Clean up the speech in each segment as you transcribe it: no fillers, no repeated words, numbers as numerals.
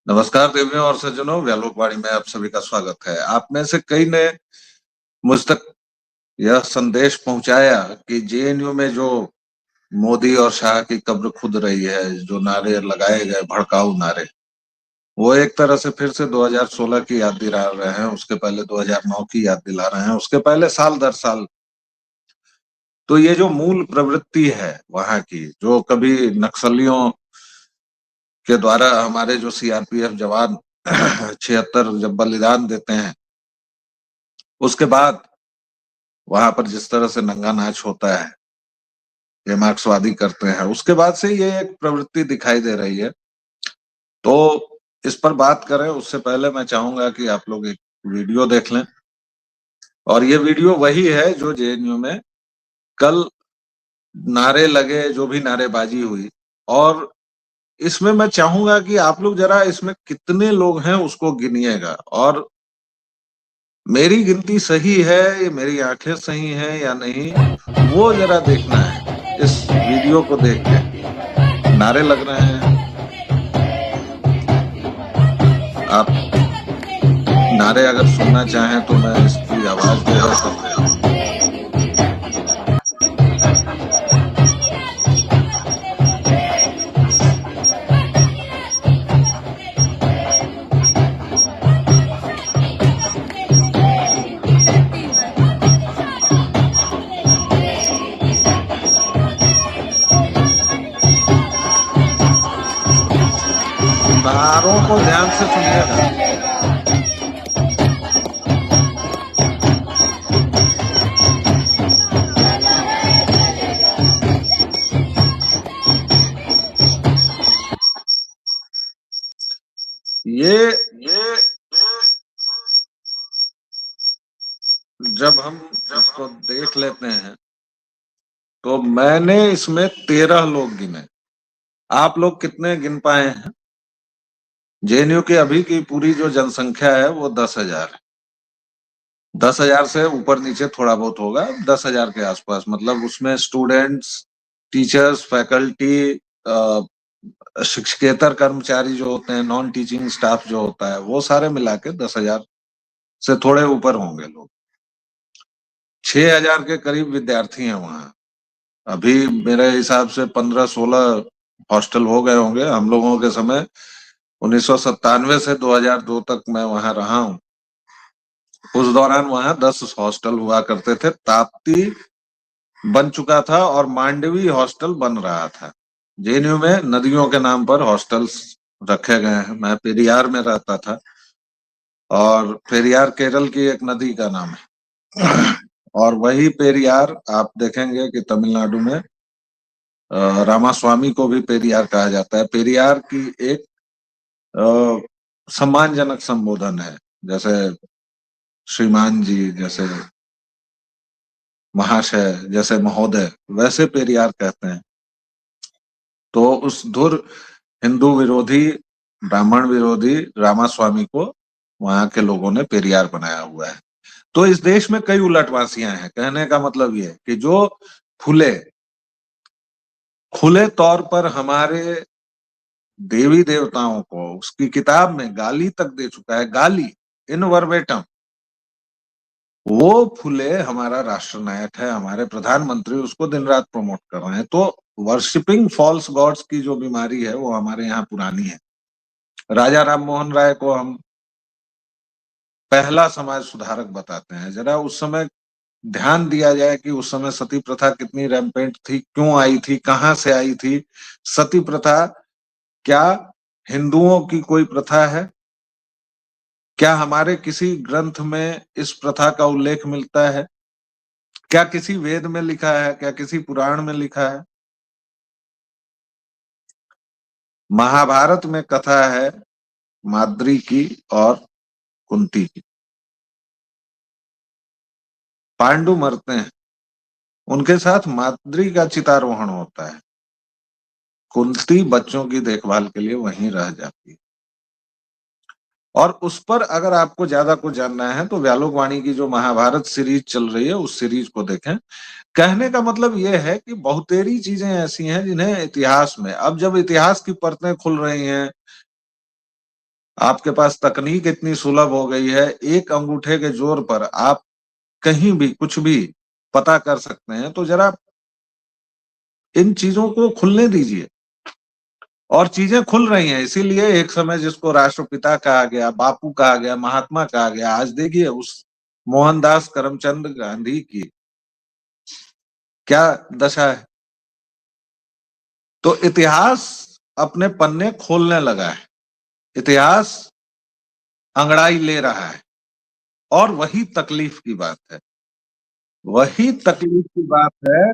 नमस्कार देवियों और सज्जनों, व्यालोकवाणी में आप सभी का स्वागत है। आप में से कई ने मुझ तक यह संदेश पहुंचाया कि जेएनयू में जो मोदी और शाह की कब्र खुद रही है, जो नारे लगाए गए भड़काऊ नारे, वो एक तरह से फिर से 2016 की याद दिला रहे हैं। उसके पहले 2009 की याद दिला रहे हैं, उसके पहले साल दर साल। तो ये जो मूल प्रवृत्ति है वहां की, जो कभी नक्सलियों के द्वारा हमारे जो सीआरपीएफ जवान 76 जब बलिदान देते हैं, उसके बाद वहां पर जिस तरह से नंगा नाच होता है, ये मार्क्सवादी करते हैं, उसके बाद से ये एक प्रवृत्ति दिखाई दे रही है। तो इस पर बात करें उससे पहले मैं चाहूंगा कि आप लोग एक वीडियो देख लें। और ये वीडियो वही है जो जेएनयू में कल नारे लगे, जो भी नारेबाजी हुई। और इसमें मैं चाहूंगा कि आप लोग जरा इसमें कितने लोग हैं उसको गिनिएगा, और मेरी गिनती सही है, ये मेरी आंखें सही हैं या नहीं, वो जरा देखना है इस वीडियो को देख के। नारे लग रहे हैं, आप नारे अगर सुनना चाहें तो मैं इसकी आवाज दे सकता हूँ। नारों को ध्यान से सुनिएगा। ये जब हम इसको देख लेते हैं तो मैंने इसमें 13 लोग गिने। आप लोग कितने गिन पाए हैं? जेएनयू की अभी की पूरी जो जनसंख्या है वो 10,000 है। 10,000 से ऊपर नीचे थोड़ा बहुत होगा, 10,000 के आसपास। मतलब उसमें स्टूडेंट्स, टीचर्स, फैकल्टी, शिक्षकेतर कर्मचारी जो होते हैं, नॉन टीचिंग स्टाफ जो होता है, वो सारे मिला के 10,000 से थोड़े ऊपर होंगे लोग। 6,000 के करीब विद्यार्थी हैं वहाँ। अभी मेरे हिसाब से 15-16 हॉस्टल हो गए होंगे। हम लोगों के समय 1997 से 2002 तक मैं वहां रहा हूँ। उस दौरान वहां 10 हॉस्टल हुआ करते थे। ताप्ती बन चुका था और मांडवी हॉस्टल बन रहा था। जेएनयू में नदियों के नाम पर हॉस्टल्स रखे गए हैं। मैं पेरियार में रहता था, और पेरियार केरल की एक नदी का नाम है। और वही पेरियार आप देखेंगे कि तमिलनाडु में रामास्वामी को भी पेरियार कहा जाता है। पेरियार की एक सम्मानजनक संबोधन है, जैसे श्रीमान जी, जैसे महाशय, जैसे महोदय, वैसे पेरियार कहते हैं। तो उस धुर हिंदू विरोधी, ब्राह्मण विरोधी रामास्वामी को वहां के लोगों ने पेरियार बनाया हुआ है। तो इस देश में कई उलटवासियां हैं। कहने का मतलब ये है कि जो फुले खुले तौर पर हमारे देवी देवताओं को उसकी किताब में गाली तक दे चुका है, गाली इन वर्बेटम, वो फुले हमारा राष्ट्रनायक है, हमारे प्रधानमंत्री उसको दिन रात प्रमोट कर रहे हैं। तो वर्शिपिंग फॉल्स गॉड्स की जो बीमारी है वो हमारे यहाँ पुरानी है। राजा राम मोहन राय को हम पहला समाज सुधारक बताते हैं। जरा उस समय ध्यान दिया जाए कि उस समय सती प्रथा कितनी रैम्पेंट थी, क्यों आई थी, कहां से आई थी। सती प्रथा क्या हिंदुओं की कोई प्रथा है? क्या हमारे किसी ग्रंथ में इस प्रथा का उल्लेख मिलता है? क्या किसी वेद में लिखा है? क्या किसी पुराण में लिखा है? महाभारत में कथा है माद्री की और कुंती की। पांडु मरते हैं, उनके साथ माद्री का चितारोहण होता है। कुंती बच्चों की देखभाल के लिए वहीं रह जाती है। और उस पर अगर आपको ज्यादा कुछ जानना है तो व्यालोक वाणी की जो महाभारत सीरीज चल रही है उस सीरीज को देखें। कहने का मतलब यह है कि बहुतेरी चीजें ऐसी हैं जिन्हें इतिहास में, अब जब इतिहास की परतें खुल रही हैं, आपके पास तकनीक इतनी सुलभ हो गई है, एक अंगूठे के जोर पर आप कहीं भी कुछ भी पता कर सकते हैं। तो जरा इन चीजों को खुलने दीजिए। और चीजें खुल रही हैं, इसीलिए एक समय जिसको राष्ट्रपिता कहा गया, बापू कहा गया, महात्मा कहा गया, आज देखिए उस मोहनदास करमचंद गांधी की क्या दशा है। तो इतिहास अपने पन्ने खोलने लगा है, इतिहास अंगड़ाई ले रहा है। और वही तकलीफ की बात है, वही तकलीफ की बात है।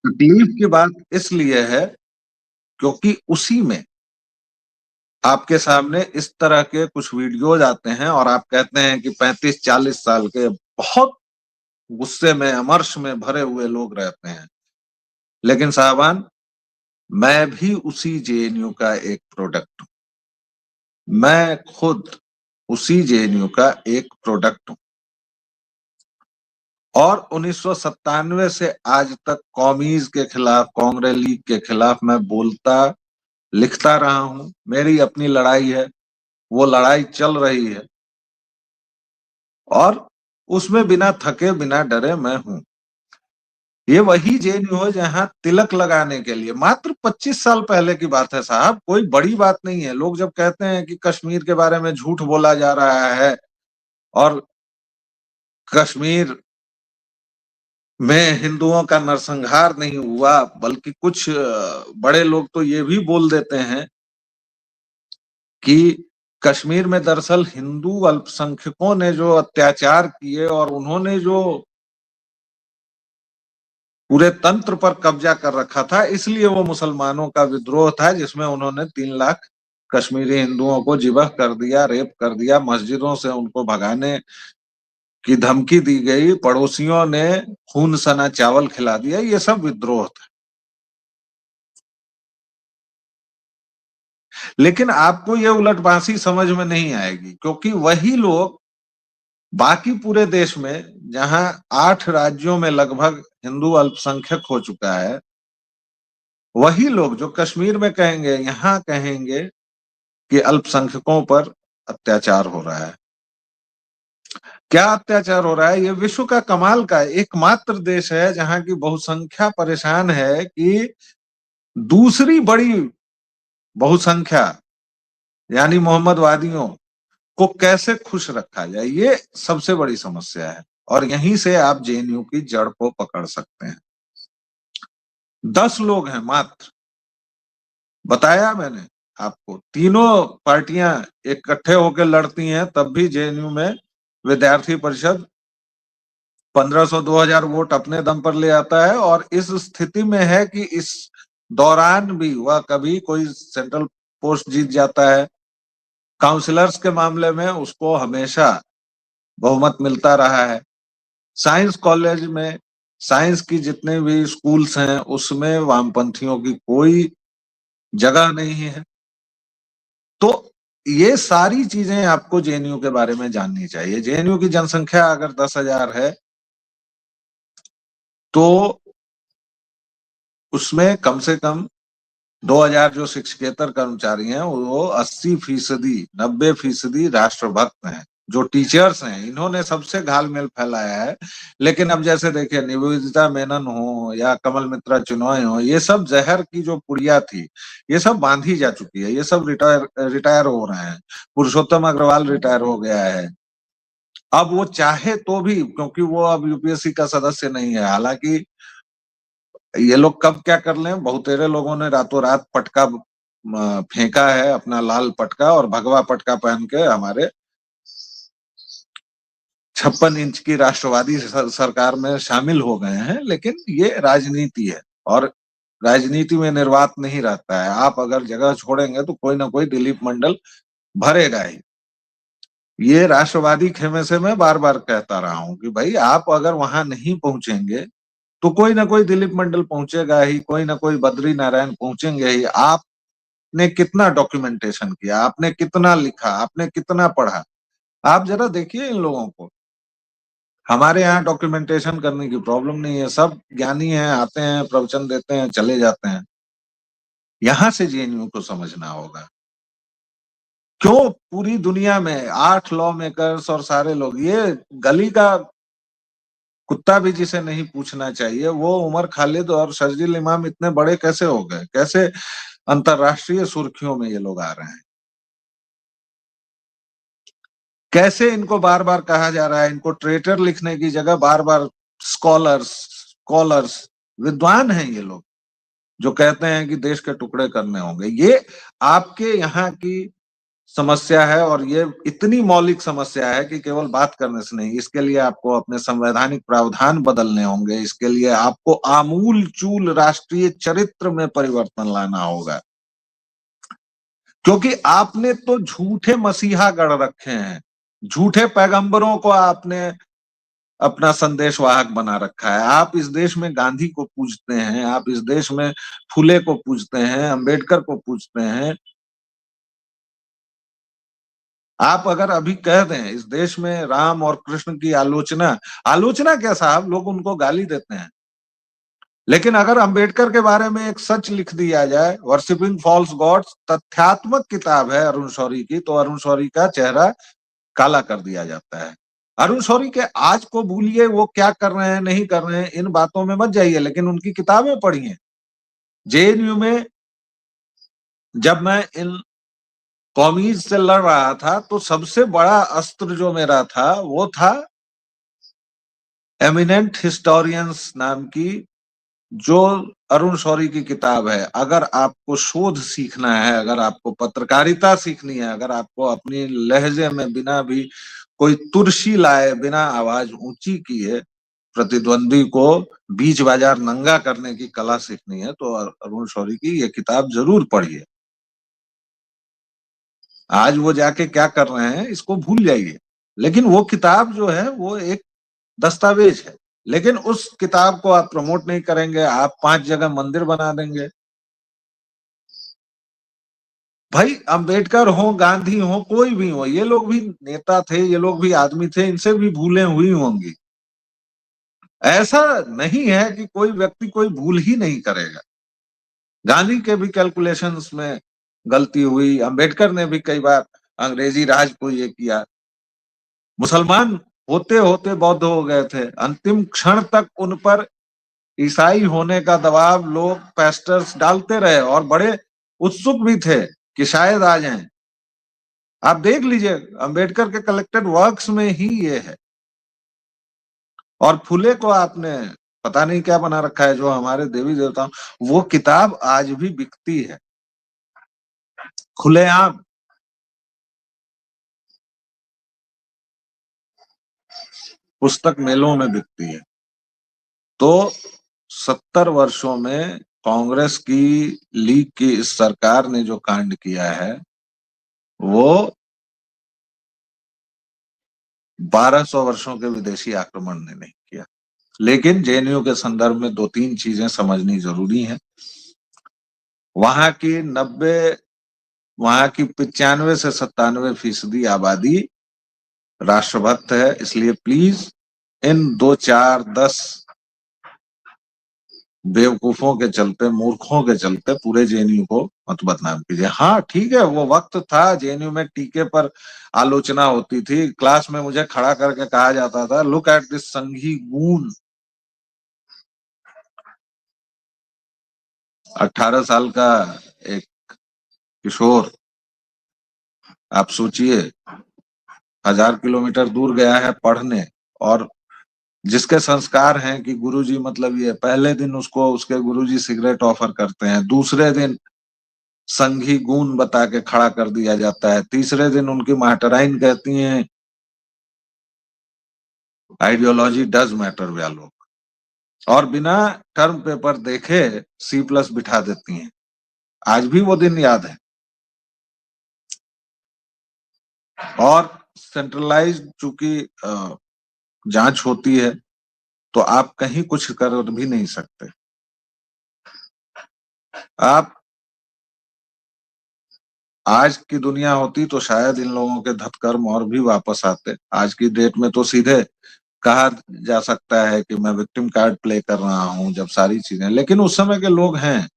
तकलीफ की बात इसलिए है क्योंकि उसी में आपके सामने इस तरह के कुछ वीडियोज आते हैं और आप कहते हैं कि 35-40 साल के बहुत गुस्से में, अमर्ष में भरे हुए लोग रहते हैं। लेकिन साहबान, मैं भी उसी जेएनयू का एक प्रोडक्ट हूं। मैं खुद उसी जेएनयू का एक प्रोडक्ट हूं। और 1997 से आज तक कॉमीज के खिलाफ, कांग्रेस लीग के खिलाफ मैं बोलता, लिखता रहा हूं। मेरी अपनी लड़ाई है, वो लड़ाई चल रही है और उसमें बिना थके, बिना डरे मैं हूं। ये वही जेएनयू है जहां तिलक लगाने के लिए, मात्र 25 साल पहले की बात है साहब, कोई बड़ी बात नहीं है। लोग जब कहते हैं कि कश्मीर के बारे में झूठ बोला जा रहा है और कश्मीर में हिंदुओं का नरसंहार नहीं हुआ, बल्कि कुछ बड़े लोग तो ये भी बोल देते हैं कि कश्मीर में दरअसल हिंदू अल्पसंख्यकों ने जो अत्याचार किए और उन्होंने जो पूरे तंत्र पर कब्जा कर रखा था, इसलिए वो मुसलमानों का विद्रोह था जिसमें उन्होंने 3 लाख कश्मीरी हिंदुओं को जिबह कर दिया, रेप कर दिया, मस्जिदों से उनको भगाने की धमकी दी गई, पड़ोसियों ने खून सना चावल खिला दिया। ये सब विद्रोह था। लेकिन आपको ये उलटबांसी समझ में नहीं आएगी, क्योंकि वही लोग बाकी पूरे देश में, जहां 8 राज्यों में लगभग हिंदू अल्पसंख्यक हो चुका है, वही लोग जो कश्मीर में कहेंगे, यहां कहेंगे कि अल्पसंख्यकों पर अत्याचार हो रहा है। क्या अत्याचार हो रहा है? ये विश्व का कमाल का एकमात्र देश है जहां की बहुसंख्या परेशान है कि दूसरी बड़ी बहुसंख्या यानी मोहम्मदवादियों को कैसे खुश रखा जाए, ये सबसे बड़ी समस्या है। और यहीं से आप जेएनयू की जड़ को पकड़ सकते हैं। 10 लोग हैं मात्र, बताया मैंने आपको, तीनों पार्टियां इकट्ठे होकर लड़ती हैं, तब भी जेएनयू में विद्यार्थी परिषद 1500-2000 वोट अपने दम पर ले आता है। और इस स्थिति में है कि इस दौरान भी वह कभी कोई सेंट्रल पोस्ट जीत जाता है। काउंसलर्स के मामले में उसको हमेशा बहुमत मिलता रहा है। साइंस कॉलेज में, साइंस की जितने भी स्कूल्स हैं उसमें वामपंथियों की कोई जगह नहीं है। तो ये सारी चीजें आपको जेएनयू के बारे में जाननी चाहिए। जेएनयू की जनसंख्या अगर 10,000 है तो उसमें कम से कम 2,000 जो शिक्षकेतर कर्मचारी हैं वो 80%, 90% राष्ट्रभक्त हैं। जो टीचर्स हैं इन्होंने सबसे घालमेल फैलाया है। लेकिन अब जैसे देखिए, निवेदिता मेनन हो या कमल मित्रा चिनॉय हो, ये सब जहर की जो पुड़िया थी, ये सब बांधी जा चुकी है। ये सब रिटायर हो रहे हैं। पुरुषोत्तम अग्रवाल रिटायर हो गया है। अब वो चाहे तो भी, क्योंकि वो अब यूपीएससी का सदस्य नहीं है, हालांकि ये लोग कब क्या कर लें, बहुतेरे लोगों ने रातों रात पटका फेंका है, अपना लाल पटका और भगवा पटका पहन के हमारे 56 इंच की राष्ट्रवादी सरकार में शामिल हो गए हैं। लेकिन ये राजनीति है और राजनीति में निर्वात नहीं रहता है। आप अगर जगह छोड़ेंगे तो कोई ना कोई दिलीप मंडल भरेगा ही। ये राष्ट्रवादी खेमे से मैं बार बार कहता रहा हूं कि भाई आप अगर वहां नहीं पहुंचेंगे तो कोई ना कोई दिलीप मंडल पहुंचेगा ही, कोई ना कोई बद्री नारायण पहुंचेंगे ही। आपने कितना डॉक्यूमेंटेशन किया, आपने कितना लिखा, आपने कितना पढ़ा? आप जरा देखिए इन लोगों को। हमारे यहाँ डॉक्यूमेंटेशन करने की प्रॉब्लम नहीं है, सब ज्ञानी हैं, आते हैं, प्रवचन देते हैं, चले जाते हैं। यहाँ से जेएनयू को समझना होगा। क्यों पूरी दुनिया में 8 लॉ मेकर्स और सारे लोग, ये गली का कुत्ता भी जिसे नहीं पूछना चाहिए, वो उमर खालिद और शर्जील इमाम इतने बड़े कैसे हो गए, कैसे अंतरराष्ट्रीय सुर्खियों में ये लोग आ रहे हैं, कैसे इनको बार बार कहा जा रहा है, इनको ट्रेटर लिखने की जगह बार बार स्कॉलर्स स्कॉलर्स, विद्वान हैं ये लोग जो कहते हैं कि देश के टुकड़े करने होंगे। ये आपके यहाँ की समस्या है, और ये इतनी मौलिक समस्या है कि केवल बात करने से नहीं, इसके लिए आपको अपने संवैधानिक प्रावधान बदलने होंगे, इसके लिए आपको आमूल चूल राष्ट्रीय चरित्र में परिवर्तन लाना होगा। क्योंकि आपने तो झूठे मसीहा गढ़ रखे हैं, झूठे पैगंबरों को आपने अपना संदेशवाहक बना रखा है। आप इस देश में गांधी को पूजते हैं, आप इस देश में फुले को पूजते हैं, अंबेडकर को पूजते हैं। आप अगर अभी कह दें इस देश में राम और कृष्ण की आलोचना, आलोचना क्या साहब, लोग उनको गाली देते हैं, लेकिन अगर अंबेडकर के बारे में एक सच लिख दिया जाए, वर्शिपिंग फॉल्स गॉड्स तथ्यात्मक किताब है अरुण शौरी की, तो अरुण शौरी का चेहरा काला कर दिया जाता है। अरुण शौरी के आज को भूलिए, वो क्या कर रहे हैं नहीं कर रहे हैं इन बातों में मत जाइए, लेकिन उनकी किताबें पढ़िए। जेएनयू में जब मैं इन कॉमीज से लड़ रहा था, तो सबसे बड़ा अस्त्र जो मेरा था वो था एमिनेंट हिस्टोरियंस नाम की जो अरुण शौरी की किताब है। अगर आपको शोध सीखना है, अगर आपको पत्रकारिता सीखनी है, अगर आपको अपनी लहजे में बिना भी कोई तुरशी लाए, बिना आवाज ऊंची किए प्रतिद्वंदी को बीच बाजार नंगा करने की कला सीखनी है, तो अरुण शौरी की ये किताब जरूर पढ़िए। आज वो जाके क्या कर रहे हैं इसको भूल जाइए, लेकिन वो किताब जो है वो एक दस्तावेज है। लेकिन उस किताब को आप प्रमोट नहीं करेंगे, आप 5 जगह मंदिर बना देंगे। भाई अंबेडकर हो, गांधी हो, कोई भी हो, ये लोग भी नेता थे, ये लोग भी आदमी थे, इनसे भी भूलें हुई होंगी। ऐसा नहीं है कि कोई व्यक्ति कोई भूल ही नहीं करेगा। गांधी के भी कैलकुलेशंस में गलती हुई, अंबेडकर ने भी कई बार अंग्रेजी राज को ये किया, मुसलमान होते होते बौद्ध हो गए थे, अंतिम क्षण तक उन पर ईसाई होने का दबाव लोग पेस्टर्स डालते रहे, और बड़े उत्सुक भी थे कि शायद आ जाएं। आप देख लीजिए अंबेडकर के कलेक्टेड वर्क्स में ही ये है। और फुले को आपने पता नहीं क्या बना रखा है, जो हमारे देवी देवताओं, वो किताब आज भी बिकती है खुलेआम। पुस्तक मेलों में बिकती है। तो 70 वर्षों में कांग्रेस की लीग की इस सरकार ने जो कांड किया है, वो 1200 वर्षों के विदेशी आक्रमण ने नहीं किया। लेकिन जेएनयू के संदर्भ में 2-3 चीजें समझनी जरूरी हैं। वहां की 90, वहां की 95 से 97% आबादी राष्ट्रभक्त है, इसलिए प्लीज इन 2, 4, 10 बेवकूफों के चलते, मूर्खों के चलते पूरे जेएनयू को मत बदनाम कीजिए। हाँ ठीक है, वो वक्त था जेएनयू में टीके पर आलोचना होती थी, क्लास में मुझे खड़ा करके कहा जाता था, look at this Sanghi goon. 18 साल का एक किशोर, आप सोचिए, 1000 किलोमीटर दूर गया है पढ़ने, और जिसके संस्कार हैं कि गुरुजी, मतलब ये पहले दिन उसको उसके गुरुजी सिगरेट ऑफर करते हैं, दूसरे दिन संघी गून बता के खड़ा कर दिया जाता है, तीसरे दिन उनकी मास्टराइन कहती हैं आइडियोलॉजी डज मैटर व्यालोक, और बिना टर्म पेपर देखे C+ बिठा देती हैं। आज भी वो दिन याद है। और सेंट्रलाइज्ड चूंकि जांच होती है, तो आप कहीं कुछ कर भी नहीं सकते। आप आज की दुनिया होती तो शायद इन लोगों के धतकर्म और भी वापस आते। आज की डेट में तो सीधे कहा जा सकता है कि मैं विक्टिम कार्ड प्ले कर रहा हूं जब सारी चीजें, लेकिन उस समय के लोग हैं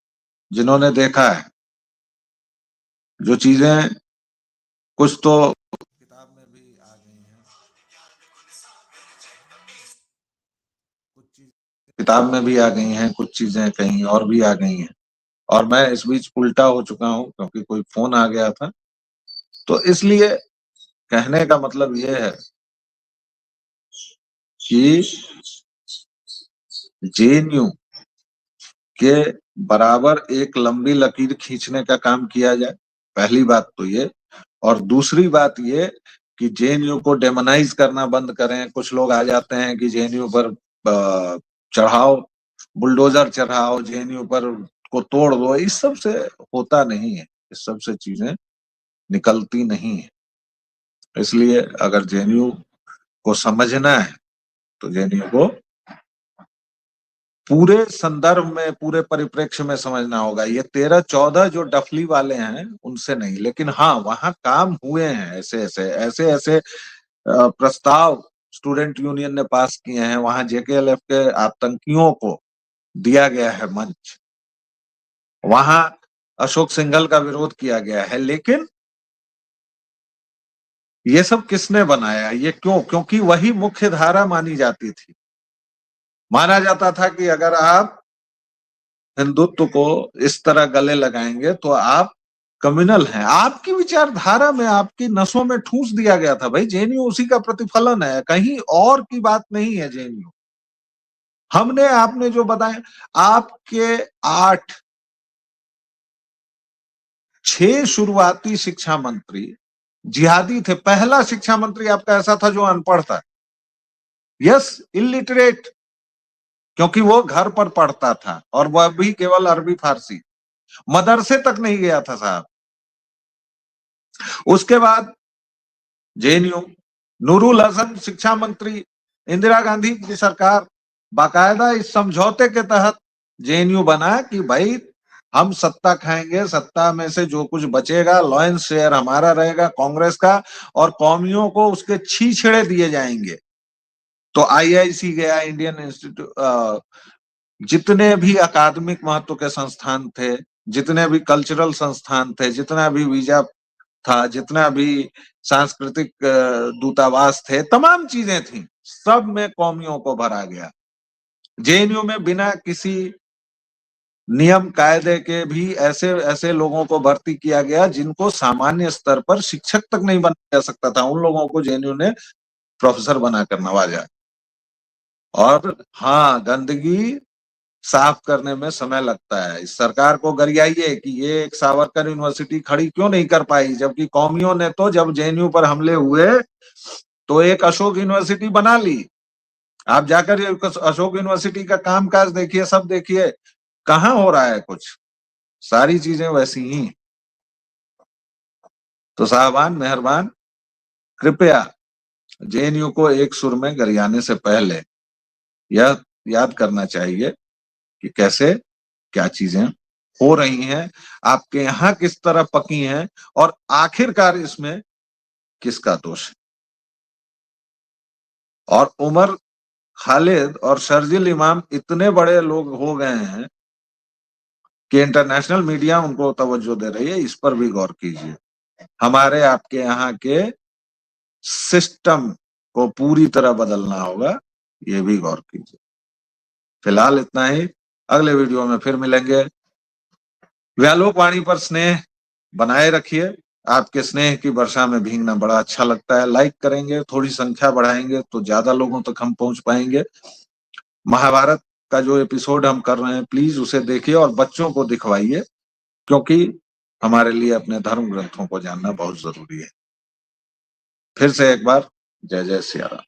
जिन्होंने देखा है जो चीजें कुछ तो किताब में भी आ गई हैं, कुछ चीज किताब में भी आ गई हैं, कुछ चीजें कहीं और भी आ गई हैं। और मैं इस बीच उल्टा हो चुका हूं क्योंकि कोई फोन आ गया था। तो इसलिए कहने का मतलब ये है कि जेएनयू के बराबर एक लंबी लकीर खींचने का काम किया जाए, पहली बात तो ये। और दूसरी बात ये कि जेएनयू को डेमोनाइज करना बंद करें। कुछ लोग आ जाते हैं कि जेएनयू पर चढ़ाओ, बुलडोजर चढ़ाओ, जेएनयू पर को तोड़ दो। इस सब से होता नहीं है, इस सब से चीजें निकलती नहीं है। इसलिए अगर जेएनयू को समझना है तो जेएनयू को पूरे संदर्भ में, पूरे परिप्रेक्ष्य में समझना होगा। ये 13-14 जो डफली वाले हैं उनसे नहीं, लेकिन हाँ वहां काम हुए हैं, ऐसे प्रस्ताव स्टूडेंट यूनियन ने पास किए हैं। वहां जेकेएलएफ के आतंकियों को दिया गया है मंच, वहां अशोक सिंघल का विरोध किया गया है। लेकिन ये सब किसने बनाया, ये क्यों? क्योंकि वही मुख्य धारा मानी जाती थी। माना जाता था कि अगर आप हिंदुत्व को इस तरह गले लगाएंगे तो आप कम्युनल हैं। आपकी विचारधारा में, आपकी नसों में ठूस दिया गया था। भाई जेएनयू उसी का प्रतिफलन है, कहीं और की बात नहीं है जेएनयू। हमने आपने जो बताया, आपके 6 शुरुआती शिक्षा मंत्री जिहादी थे। पहला शिक्षा मंत्री आपका ऐसा था जो अनपढ़ था, यस, इलिटरेट, क्योंकि वो घर पर पढ़ता था और वह भी केवल अरबी फारसी, मदरसे तक नहीं गया था साहब। उसके बाद जेएनयू, नूरुल हसन शिक्षा मंत्री, इंदिरा गांधी की सरकार, बाकायदा इस समझौते के तहत जेएनयू बना कि भाई हम सत्ता खाएंगे, सत्ता में से जो कुछ बचेगा लॉयंस शेयर हमारा रहेगा कांग्रेस का, और कौमियों को उसके छीछड़े दिए जाएंगे। तो आईआईसी गया, इंडियन इंस्टीट्यूट, जितने भी अकादमिक महत्व के संस्थान थे, जितने भी कल्चरल संस्थान थे, जितना भी वीजा था, जितना भी सांस्कृतिक दूतावास थे, तमाम चीजें थी, सब में कौमियों को भरा गया। जेएनयू में बिना किसी नियम कायदे के भी ऐसे ऐसे लोगों को भर्ती किया गया जिनको सामान्य स्तर पर शिक्षक तक नहीं बनाया जा सकता था। उन लोगों को जेएनयू ने प्रोफेसर बनाकर नवाजा। और हाँ, गंदगी साफ करने में समय लगता है। इस सरकार को गरियाइए कि ये एक सावरकर यूनिवर्सिटी खड़ी क्यों नहीं कर पाई, जबकि कौमियों ने तो जब जेएनयू पर हमले हुए तो एक अशोक यूनिवर्सिटी बना ली। आप जाकर अशोक यूनिवर्सिटी का कामकाज देखिए, सब देखिए, कहाँ हो रहा है कुछ, सारी चीजें वैसी ही। तो साहबान मेहरबान, कृपया जेएनयू को एक सुर में गरियाने से पहले यह याद करना चाहिए कि कैसे क्या चीजें हो रही हैं, आपके यहाँ किस तरह पकी हैं, और आखिरकार इसमें किसका दोष है। और उमर खालिद और शर्जिल इमाम इतने बड़े लोग हो गए हैं कि इंटरनेशनल मीडिया उनको तवज्जो दे रही है। इस पर भी गौर कीजिए। हमारे आपके यहाँ के सिस्टम को पूरी तरह बदलना होगा, ये भी गौर कीजिए। फिलहाल इतना ही, अगले वीडियो में फिर मिलेंगे। व्यालोक वाणी पर स्नेह बनाए रखिए। आपके स्नेह की वर्षा में भीगना बड़ा अच्छा लगता है। लाइक करेंगे, थोड़ी संख्या बढ़ाएंगे तो ज्यादा लोगों तक हम पहुंच पाएंगे। महाभारत का जो एपिसोड हम कर रहे हैं, प्लीज उसे देखिए और बच्चों को दिखवाइए, क्योंकि हमारे लिए अपने धर्म ग्रंथों को जानना बहुत जरूरी है। फिर से एक बार जय जय सिया राम।